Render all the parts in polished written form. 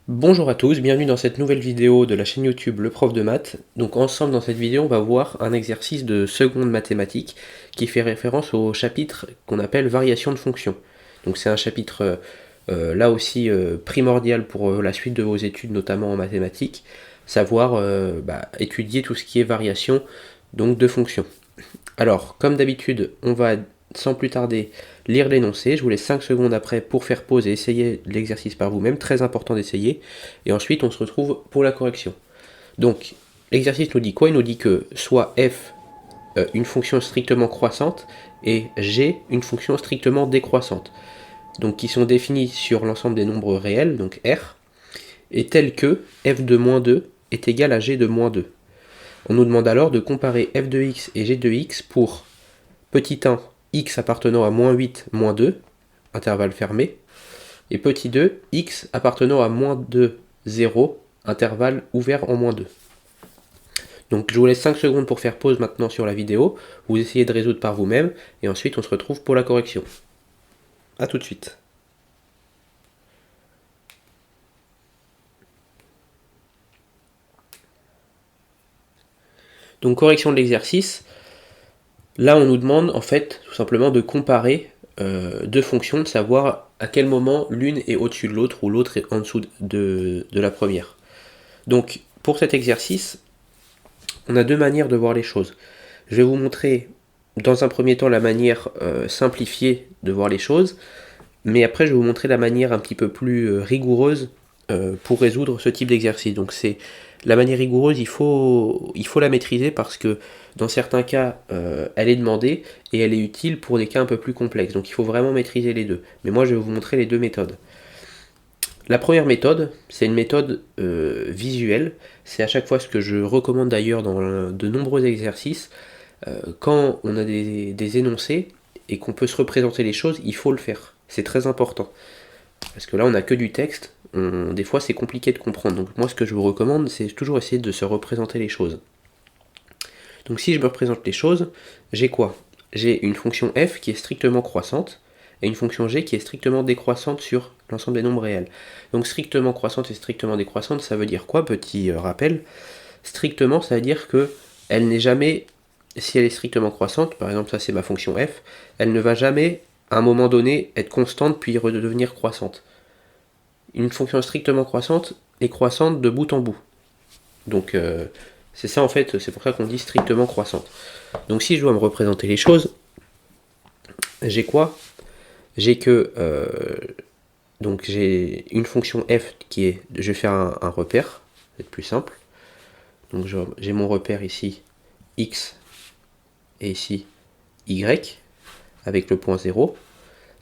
Bonjour à tous, bienvenue dans cette nouvelle vidéo de la chaîne YouTube Le Prof de Maths. Donc ensemble dans cette vidéo on va voir un exercice de seconde mathématiques qui fait référence au chapitre qu'on appelle variation de fonctions. Donc c'est un chapitre là aussi primordial pour la suite de vos études, notamment en mathématiques, savoir étudier tout ce qui est variation donc de fonctions. Alors comme d'habitude on va sans plus tarder lire l'énoncé, je vous laisse 5 secondes après pour faire pause et essayer l'exercice par vous-même, très important d'essayer, et ensuite on se retrouve pour la correction. Donc l'exercice nous dit quoi? Il nous dit que soit f une fonction strictement croissante et g une fonction strictement décroissante, donc qui sont définis sur l'ensemble des nombres réels, donc r, et tels que f de moins 2 est égal à g de moins 2. On nous demande alors de comparer f de x et g de x pour petit 1, x appartenant à moins 8, moins 2, intervalle fermé, et petit 2, x appartenant à moins 2, 0, intervalle ouvert en moins 2. Donc je vous laisse 5 secondes pour faire pause maintenant sur la vidéo, vous essayez de résoudre par vous-même, et ensuite on se retrouve pour la correction. A tout de suite. Donc correction de l'exercice, là on nous demande en fait tout simplement de comparer deux fonctions, de savoir à quel moment l'une est au-dessus de l'autre ou l'autre est en dessous de la première. Donc pour cet exercice, on a deux manières de voir les choses. Je vais vous montrer dans un premier temps la manière simplifiée de voir les choses, mais après je vais vous montrer la manière un petit peu plus rigoureuse pour résoudre ce type d'exercice. Donc c'est la manière rigoureuse, il faut la maîtriser parce que dans certains cas, elle est demandée et elle est utile pour des cas un peu plus complexes. Donc il faut vraiment maîtriser les deux. Mais moi je vais vous montrer les deux méthodes. La première méthode, c'est une méthode visuelle. C'est à chaque fois ce que je recommande d'ailleurs dans de nombreux exercices. Quand on a des énoncés et qu'on peut se représenter les choses, il faut le faire. C'est très important. Parce que là, on n'a que du texte. Des fois, c'est compliqué de comprendre. Donc moi, ce que je vous recommande, c'est toujours essayer de se représenter les choses. Donc si je me représente les choses, j'ai quoi? J'ai une fonction f qui est strictement croissante et une fonction g qui est strictement décroissante sur l'ensemble des nombres réels. Donc strictement croissante et strictement décroissante, ça veut dire quoi? Petit rappel. Strictement, ça veut dire que elle n'est jamais, si elle est strictement croissante, par exemple ça c'est ma fonction f, elle ne va jamais à un moment donné être constante puis redevenir croissante. Une fonction strictement croissante est croissante de bout en bout. Donc c'est ça en fait, c'est pour ça qu'on dit strictement croissante. Donc si je dois me représenter les choses, j'ai quoi? J'ai que donc j'ai une fonction f qui est, je vais faire un repère, c'est plus simple. Donc j'ai mon repère ici x et ici y avec le point 0.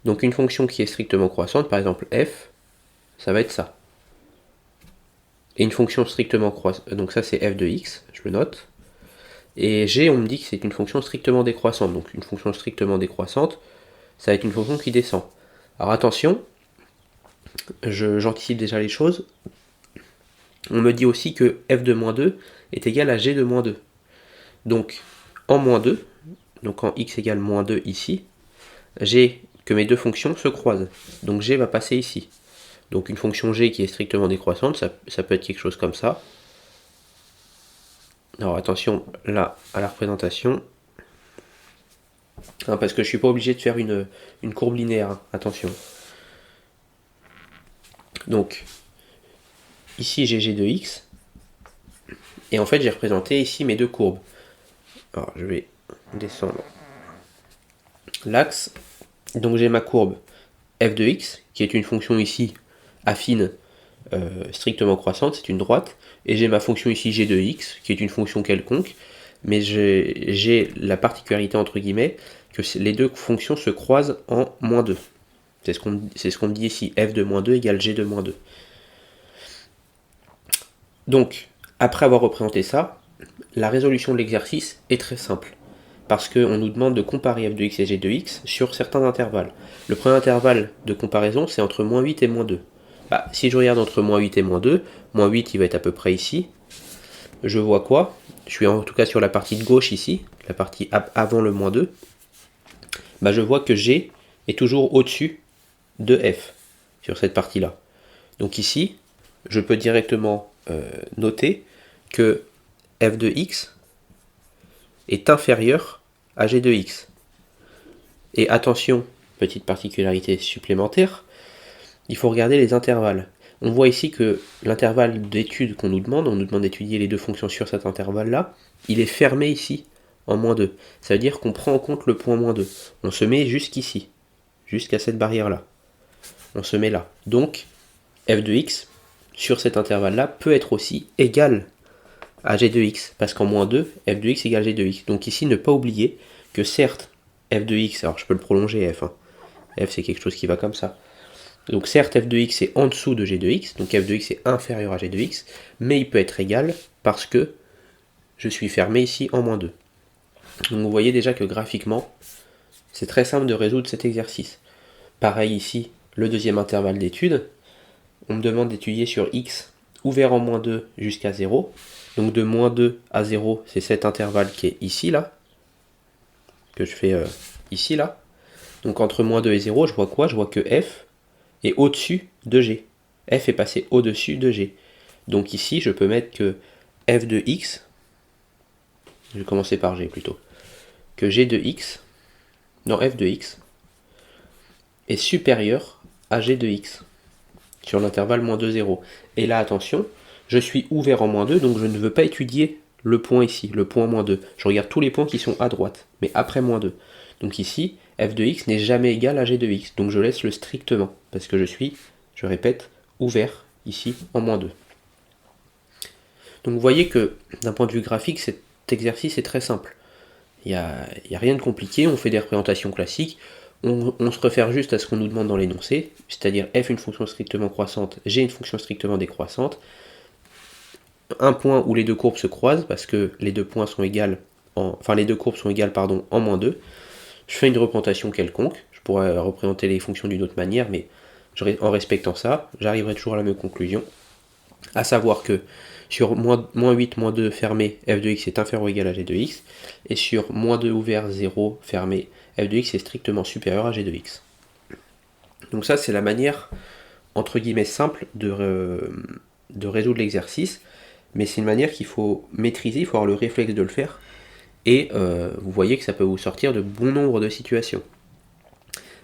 Donc une fonction qui est strictement croissante, par exemple f, ça va être ça. Et une fonction strictement croissante, donc ça c'est f de x, je le note. Et g, on me dit que c'est une fonction strictement décroissante. Donc une fonction strictement décroissante, ça va être une fonction qui descend. Alors attention, j'anticipe déjà les choses. On me dit aussi que f de moins 2 est égal à g de moins 2. Donc en moins 2, donc en x égale moins 2 ici, j'ai que mes deux fonctions se croisent. Donc g va passer ici. Donc une fonction g qui est strictement décroissante, ça peut être quelque chose comme ça. Alors attention là à la représentation. Parce que je ne suis pas obligé de faire une courbe linéaire, hein. Attention. Donc ici j'ai g de x. Et en fait j'ai représenté ici mes deux courbes. Alors je vais descendre l'axe. Donc j'ai ma courbe f de x, qui est une fonction ici affine, strictement croissante, c'est une droite. Et j'ai ma fonction ici g de x, qui est une fonction quelconque. Mais j'ai la particularité, entre guillemets, que les deux fonctions se croisent en moins 2. C'est ce qu'on me dit ici, f de moins 2 égale g de moins 2. Donc, après avoir représenté ça, la résolution de l'exercice est très simple. Parce qu'on nous demande de comparer f de x et g de x sur certains intervalles. Le premier intervalle de comparaison, c'est entre moins 8 et moins 2. Si je regarde entre moins 8 et moins 2, moins 8 il va être à peu près ici. Je vois quoi? Je suis en tout cas sur la partie de gauche ici, la partie avant le moins 2. Je vois que g est toujours au-dessus de f, sur cette partie-là. Donc ici, je peux directement noter que f de x est inférieur à g de x. Et attention, petite particularité supplémentaire, il faut regarder les intervalles. On voit ici que l'intervalle d'étude qu'on nous demande d'étudier les deux fonctions sur cet intervalle-là, il est fermé ici, en -2. Ça veut dire qu'on prend en compte le point -2. On se met jusqu'ici, jusqu'à cette barrière-là. On se met là. Donc, f de x, sur cet intervalle-là, peut être aussi égal à g de x, parce qu'en -2, f de x égale g de x. Donc ici, ne pas oublier que certes, f de x, alors je peux le prolonger f, f c'est quelque chose qui va comme ça. Donc certes, f de x est en dessous de g de x, donc f de x est inférieur à g de x, mais il peut être égal parce que je suis fermé ici en -2. Donc vous voyez déjà que graphiquement, c'est très simple de résoudre cet exercice. Pareil ici, le deuxième intervalle d'étude, on me demande d'étudier sur x ouvert en -2 jusqu'à 0. Donc de -2 à 0, c'est cet intervalle qui est ici, là, que je fais ici, là. Donc entre -2 et 0, je vois quoi? Je vois que f est au-dessus de g. F est passé au-dessus de g. Donc ici, je peux mettre que f de x, je vais commencer par g plutôt, que g de x, non f de x, est supérieur à g de x, sur l'intervalle -2, 0. Et là, attention, je suis ouvert en -2, donc je ne veux pas étudier le point ici, le point -2. Je regarde tous les points qui sont à droite, mais après -2. Donc ici, f de x n'est jamais égal à g de x, donc je laisse le strictement, parce que je suis, je répète, ouvert ici en -2. Donc vous voyez que d'un point de vue graphique, cet exercice est très simple. Il n'y a rien de compliqué, on fait des représentations classiques, on se réfère juste à ce qu'on nous demande dans l'énoncé, c'est-à-dire f une fonction strictement croissante, g une fonction strictement décroissante, un point où les deux courbes se croisent, parce que les deux points sont égales, les deux courbes sont égales en -2. Je fais une représentation quelconque, je pourrais représenter les fonctions d'une autre manière, mais en respectant ça, j'arriverai toujours à la même conclusion, à savoir que sur -8, -2 fermé, f de x est inférieur ou égal à g de x, et sur -2 ouvert, 0 fermé, f de x est strictement supérieur à g de x. Donc ça, c'est la manière, entre guillemets, simple de résoudre l'exercice, mais c'est une manière qu'il faut maîtriser, il faut avoir le réflexe de le faire, et vous voyez que ça peut vous sortir de bon nombre de situations.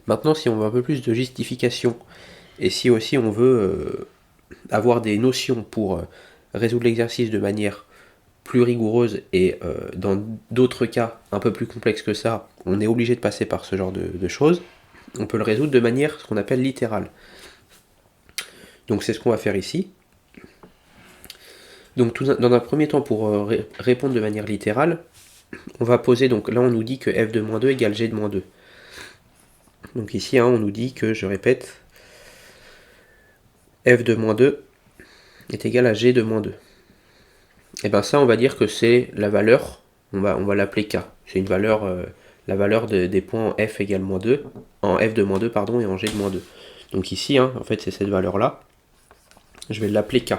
Maintenant, si on veut un peu plus de justification, et si aussi on veut avoir des notions pour résoudre l'exercice de manière plus rigoureuse, et dans d'autres cas un peu plus complexes que ça, on est obligé de passer par ce genre de choses, on peut le résoudre de manière ce qu'on appelle littérale. Donc c'est ce qu'on va faire ici. Donc dans un premier temps, pour répondre de manière littérale, on va poser, donc là on nous dit que f de -2 égale g de -2. Donc ici on nous dit que, je répète, f de -2 est égal à g de -2. Et bien ça, on va dire que c'est la valeur, on va l'appeler k. C'est une valeur, la valeur des points en f égale -2, en f de -2 pardon, et en g de -2. Donc ici, en fait, c'est cette valeur-là. Je vais l'appeler k.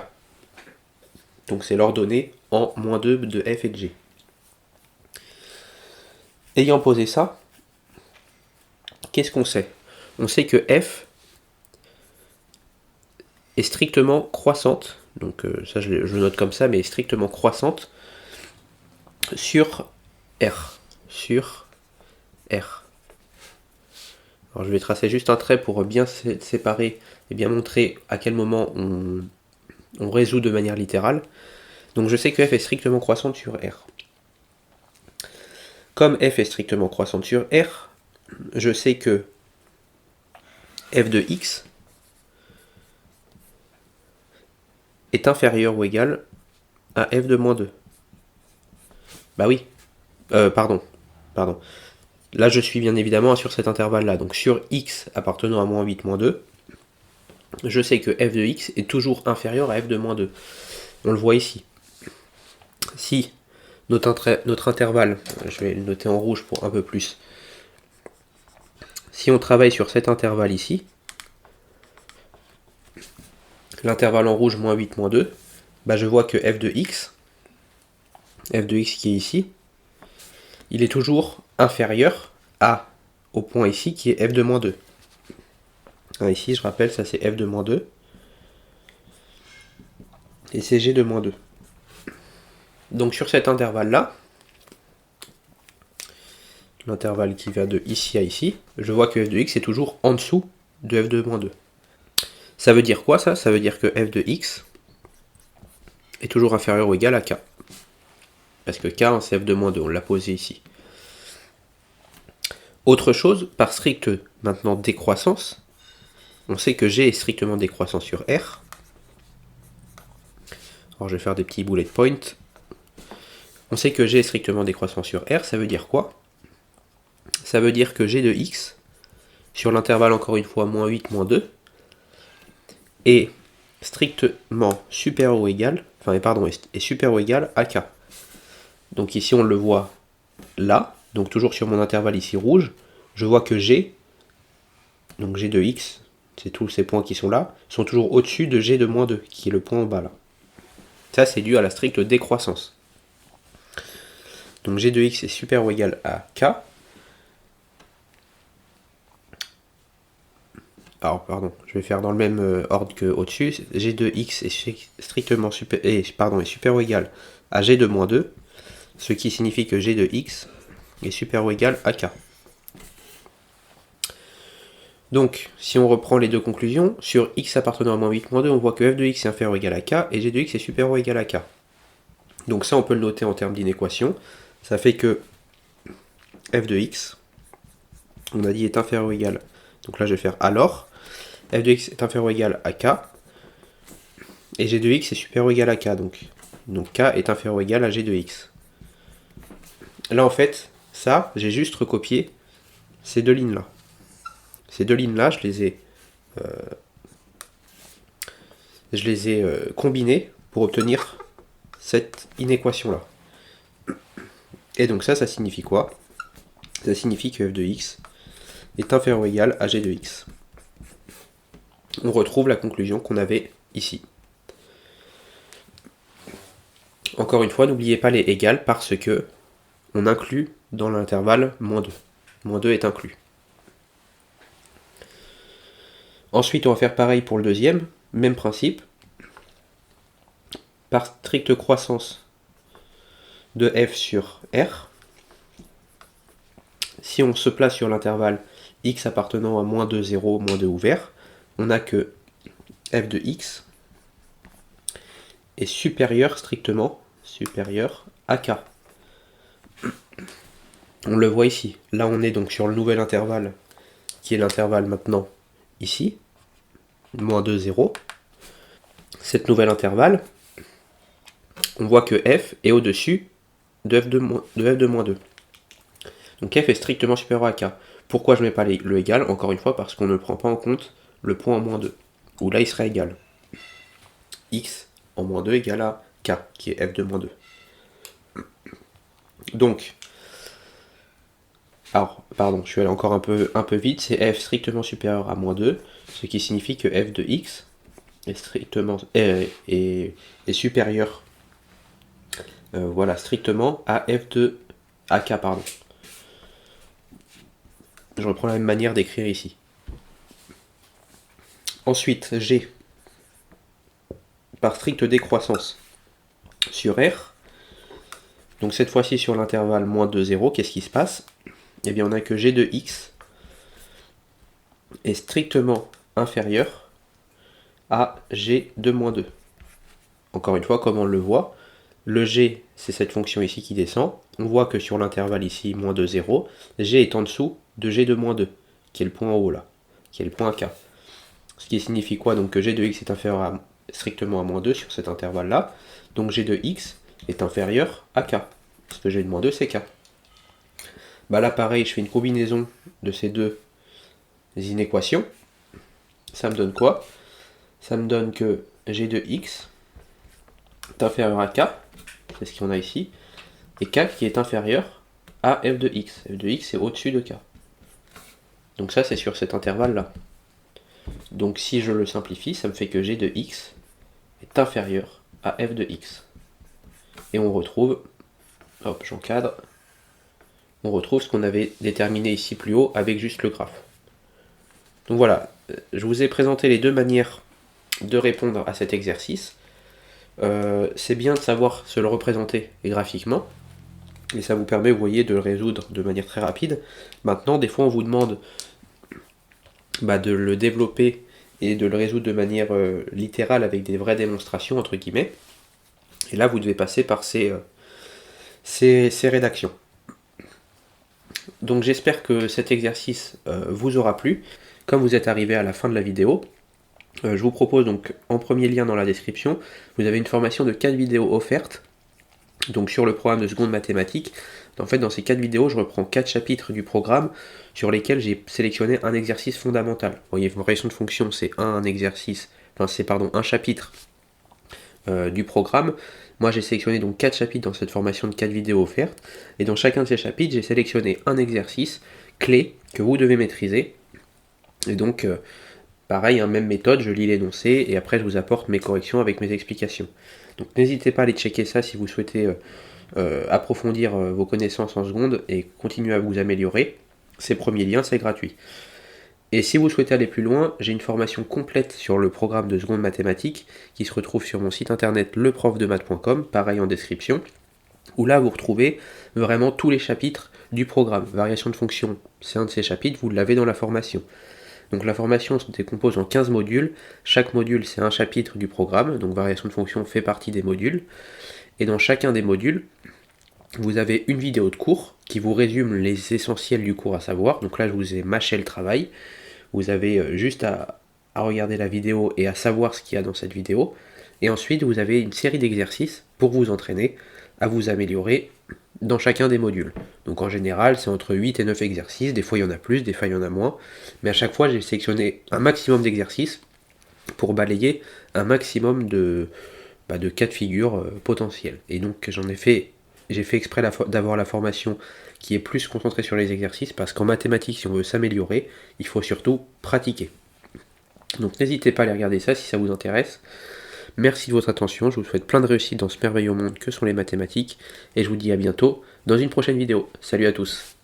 Donc c'est l'ordonnée en -2 de f et de g. Ayant posé ça, qu'est-ce qu'on sait? On sait que f est strictement croissante, donc ça je le note comme ça, mais strictement croissante sur R. Sur R. Alors je vais tracer juste un trait pour bien séparer et bien montrer à quel moment on résout de manière littérale. Donc je sais que f est strictement croissante sur R. Comme f est strictement croissante sur R, je sais que f de x est inférieur ou égal à f de -2. Bah oui. Pardon. Là, je suis bien évidemment sur cet intervalle-là. Donc sur x appartenant à -8, -2, je sais que f de x est toujours inférieur à f de -2. On le voit ici. Si notre intervalle, je vais le noter en rouge pour un peu plus, si on travaille sur cet intervalle ici, l'intervalle en rouge -8, -2, bah je vois que f de x qui est ici, il est toujours inférieur au point ici qui est f de -2. Ici, je rappelle, ça c'est f de -2. et c'est g de moins 2. Donc sur cet intervalle-là, l'intervalle qui va de ici à ici, je vois que f de x est toujours en dessous de f de moins 2. Ça veut dire quoi ça? Ça veut dire que f de x est toujours inférieur ou égal à k. Parce que k, c'est f de moins 2, on l'a posé ici. Autre chose, par strict maintenant décroissance, on sait que g est strictement décroissant sur r. Alors je vais faire des petits bullet points. On sait que g est strictement décroissant sur r, ça veut dire quoi? Ça veut dire que g de x, sur l'intervalle encore une fois moins 8, moins 2, est strictement supérieur ou égal, est supérieur ou égal à k. Donc ici on le voit là, donc toujours sur mon intervalle ici rouge, je vois que g, donc g de x, c'est tous ces points qui sont là, sont toujours au-dessus de g de moins 2, qui est le point en bas là. Ça c'est dû à la stricte décroissance. Donc g de x est supérieur ou égal à k. Alors pardon, je vais faire dans le même ordre que au-dessus. G de x est strictement supérieur ou égal à g de moins 2, ce qui signifie que g de x est supérieur ou égal à k. Donc, si on reprend les deux conclusions, sur x appartenant à moins 8, moins 2, on voit que f de x est inférieur ou égal à k, et g de x est supérieur ou égal à k. Donc ça, on peut le noter en termes d'inéquation. Ça fait que f de x, on a dit est inférieur ou égal, donc là je vais faire alors, f de x est inférieur ou égal à k, et g de x est supérieur ou égal à k, donc k est inférieur ou égal à g de x. Là en fait, ça, j'ai juste recopié ces deux lignes-là. Ces deux lignes-là, je les ai combinées pour obtenir cette inéquation-là. Et donc ça signifie quoi? Ça signifie que f de x est inférieur ou égal à g de x. On retrouve la conclusion qu'on avait ici. Encore une fois, n'oubliez pas les égales parce que on inclut dans l'intervalle moins 2. Moins 2 est inclus. Ensuite, on va faire pareil pour le deuxième, même principe. Par stricte croissance de f sur r, si on se place sur l'intervalle x appartenant à moins 2, 0, moins 2 ouvert, on a que f de x est strictement supérieur à k. On le voit ici. Là, on est donc sur le nouvel intervalle, qui est l'intervalle maintenant ici, moins 2, 0. Cet nouvel intervalle, on voit que f est au-dessus de f de moins 2. Donc f est strictement supérieur à k. Pourquoi je ne mets pas le égal? Encore une fois, parce qu'on ne prend pas en compte le point en moins 2. Où là, il serait égal. X en moins 2 égale à k, qui est f de moins 2. Donc, alors, pardon, je suis allé encore un peu vite, c'est f strictement supérieur à moins 2, ce qui signifie que f de x est supérieur strictement à f de k, pardon. Je reprends la même manière d'écrire ici. Ensuite, g, par stricte décroissance sur r, donc cette fois-ci sur l'intervalle moins 2, 0, qu'est-ce qui se passe? Eh bien, on a que g de x est strictement inférieur à g de moins 2. Encore une fois, comme on le voit, le g, c'est cette fonction ici qui descend. On voit que sur l'intervalle ici, moins 2, 0, g est en dessous de g de moins 2, qui est le point en haut là, qui est le point k. Ce qui signifie quoi? Donc que g de x est inférieur strictement à moins 2 sur cet intervalle-là. Donc g de x est inférieur à k. Parce que g de moins 2, c'est k. Bah là, pareil, je fais une combinaison de ces deux inéquations. Ça me donne quoi? Ça me donne que g de x est inférieur à k, c'est ce qu'on a ici, et k qui est inférieur à f de x. F de x est au-dessus de k. Donc ça, c'est sur cet intervalle-là. Donc si je le simplifie, ça me fait que g de x est inférieur à f de x. Et on retrouve, hop, j'encadre, on retrouve ce qu'on avait déterminé ici plus haut avec juste le graphe. Donc voilà, je vous ai présenté les deux manières de répondre à cet exercice. c'est bien de savoir se le représenter graphiquement, et ça vous permet, vous voyez, de le résoudre de manière très rapide. Maintenant, des fois, on vous demande de le développer et de le résoudre de manière littérale avec des vraies démonstrations, entre guillemets. Et là, vous devez passer par ces rédactions. Donc j'espère que cet exercice vous aura plu. Comme vous êtes arrivé à la fin de la vidéo, je vous propose donc en premier lien dans la description, vous avez une formation de 4 vidéos offertes, donc sur le programme de seconde mathématiques. En fait, dans ces 4 vidéos, je reprends 4 chapitres du programme sur lesquels j'ai sélectionné un exercice fondamental. Vous voyez, variation de fonction, c'est un chapitre du programme. Moi, j'ai sélectionné donc 4 chapitres dans cette formation de 4 vidéos offertes, et dans chacun de ces chapitres, j'ai sélectionné un exercice clé que vous devez maîtriser. Et donc, pareil, même méthode, je lis l'énoncé, et après je vous apporte mes corrections avec mes explications. Donc n'hésitez pas à aller checker ça si vous souhaitez approfondir vos connaissances en seconde et continuer à vous améliorer. Ces premiers liens, c'est gratuit. Et si vous souhaitez aller plus loin, j'ai une formation complète sur le programme de seconde mathématiques qui se retrouve sur mon site internet leprofdemath.com, pareil en description, où là vous retrouvez vraiment tous les chapitres du programme. Variation de fonction, c'est un de ces chapitres, vous l'avez dans la formation. Donc la formation se décompose en 15 modules, chaque module c'est un chapitre du programme, donc variation de fonction fait partie des modules, et dans chacun des modules, vous avez une vidéo de cours qui vous résume les essentiels du cours à savoir. Donc là je vous ai mâché le travail, vous avez juste à regarder la vidéo et à savoir ce qu'il y a dans cette vidéo, et ensuite vous avez une série d'exercices pour vous entraîner à vous améliorer dans chacun des modules. Donc en général, c'est entre 8 et 9 exercices, des fois il y en a plus, des fois il y en a moins, mais à chaque fois j'ai sélectionné un maximum d'exercices pour balayer un maximum de cas de figure potentiels. Et donc j'ai fait exprès d'avoir la formation qui est plus concentrée sur les exercices, parce qu'en mathématiques, si on veut s'améliorer, il faut surtout pratiquer. Donc n'hésitez pas à aller regarder ça si ça vous intéresse. Merci de votre attention, je vous souhaite plein de réussite dans ce merveilleux monde que sont les mathématiques, et je vous dis à bientôt dans une prochaine vidéo. Salut à tous.